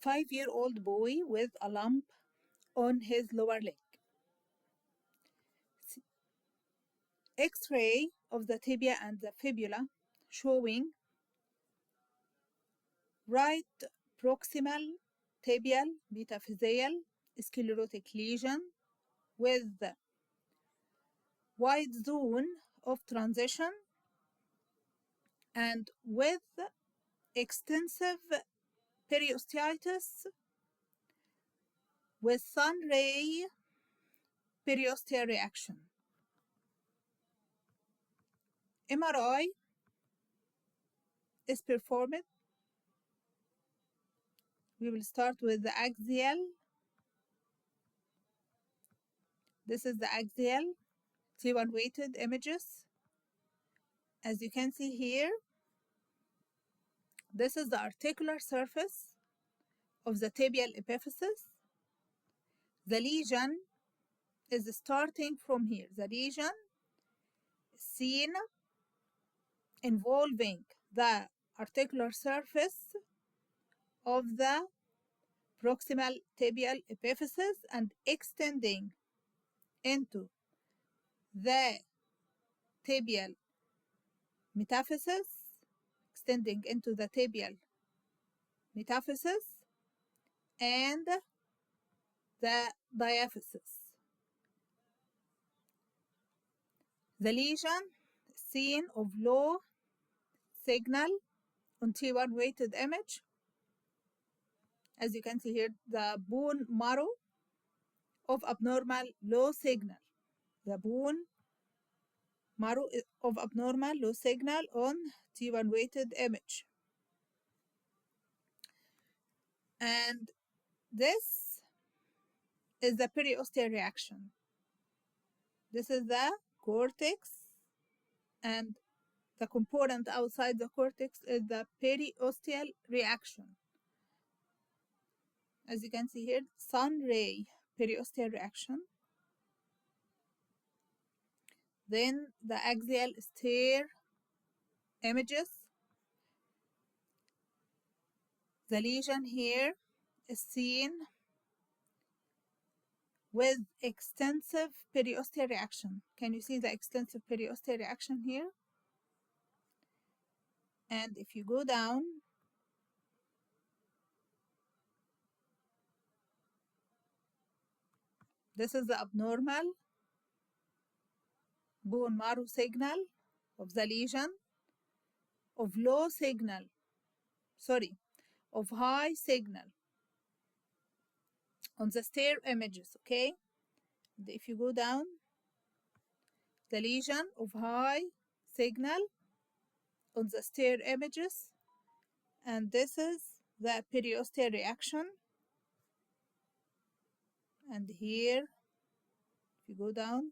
5-year-old boy with a lump on his lower leg. X-ray of the tibia and the fibula showing right proximal tibial metaphyseal sclerotic lesion with wide zone of transition and with extensive periostitis with sun ray periosteal reaction. MRI is performed. We will start with the axial. This is the axial T1 weighted images. As you can see here, this is the articular surface of the tibial epiphysis. The lesion is starting from here. The lesion is seen involving the articular surface of the proximal tibial epiphysis and extending into the tibial metaphysis, and the diaphysis. The lesion seen of low signal on T1 weighted image. As you can see here, the bone marrow of abnormal low signal. The bone marrow of abnormal low signal on T1 weighted image. And this is the periosteal reaction. This is the cortex, and the component outside the cortex is the periosteal reaction. As you can see here, sun ray periosteal reaction. Then the axial stair images. The lesion here is seen with extensive periosteal reaction. Can you see the extensive periosteal reaction here? And if you go down, this is the abnormal bone marrow signal of the lesion of low signal, of high signal on the stair images, okay? If you go down, the lesion of high signal on the stair images, and this is the periosteal reaction. And here, if you go down,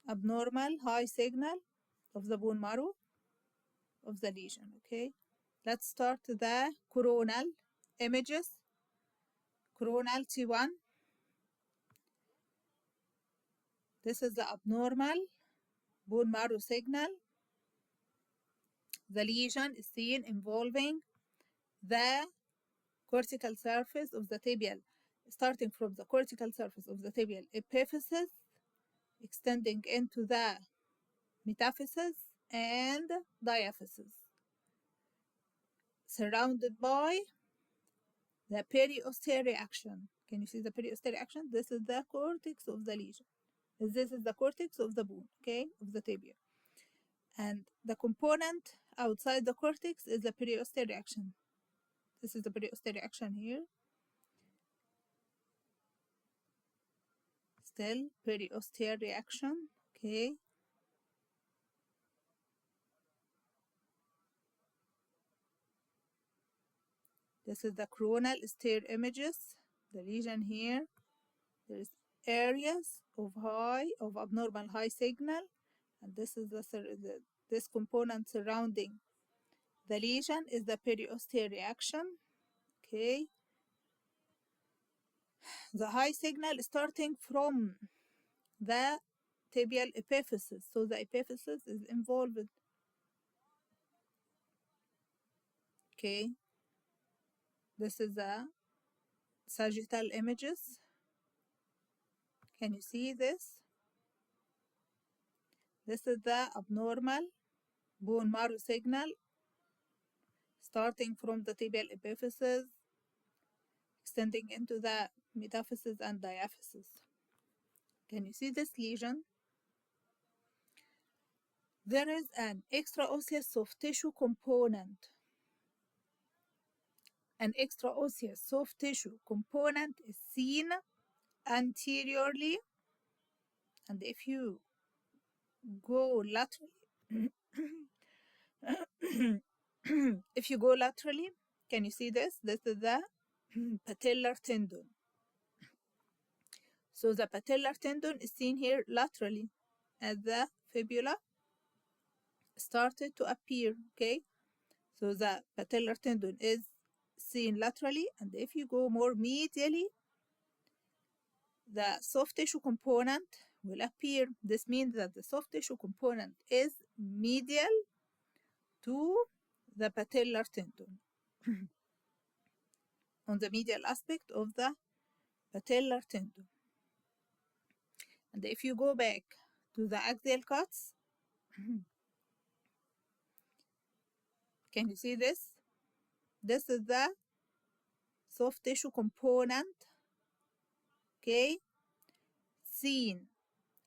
abnormal high signal of the bone marrow of the lesion, okay? Let's start the coronal images. Coronal T1. This is the abnormal bone marrow signal. The lesion is seen involving the cortical surface of the tibial, starting from the cortical surface of the tibial epiphysis, extending into the metaphysis and diaphysis, surrounded by the periosteal reaction. Can you see the periosteal reaction? This is the cortex of the lesion. This is the cortex of the bone, okay, of the tibia. And the component outside the cortex is the periosteal reaction. This is the periosteal reaction here. Still periosteal reaction, okay. This is the coronal stair images. The lesion here, there is areas of abnormal high signal, and this is this component surrounding the lesion is the periosteal reaction, okay. The high signal is starting from the tibial epiphysis, so the epiphysis is involved, okay. This is the sagittal images. Can you see this? This is the abnormal bone marrow signal starting from the tibial epiphysis, extending into the metaphysis and diaphysis. Can you see this lesion? There is an extraosseous soft tissue component. An extraosseous soft tissue component is seen anteriorly, and if you go laterally, if you go laterally, can you see this? This is the patellar tendon. So the patellar tendon is seen here laterally as the fibula started to appear, okay? So the patellar tendon is seen laterally, and if you go more medially, the soft tissue component will appear. This means that the soft tissue component is medial to the patellar tendon, on the medial aspect of the patellar tendon. And if you go back to the axial cuts, can you see this? This is the soft tissue component, okay, seen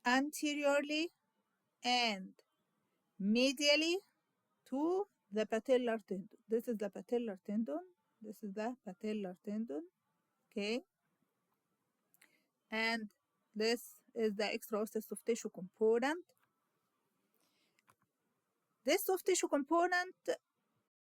anteriorly and medially to the patellar tendon. This is the patellar tendon. This is the patellar tendon, okay? And this is the extraosseous soft tissue component. This soft tissue component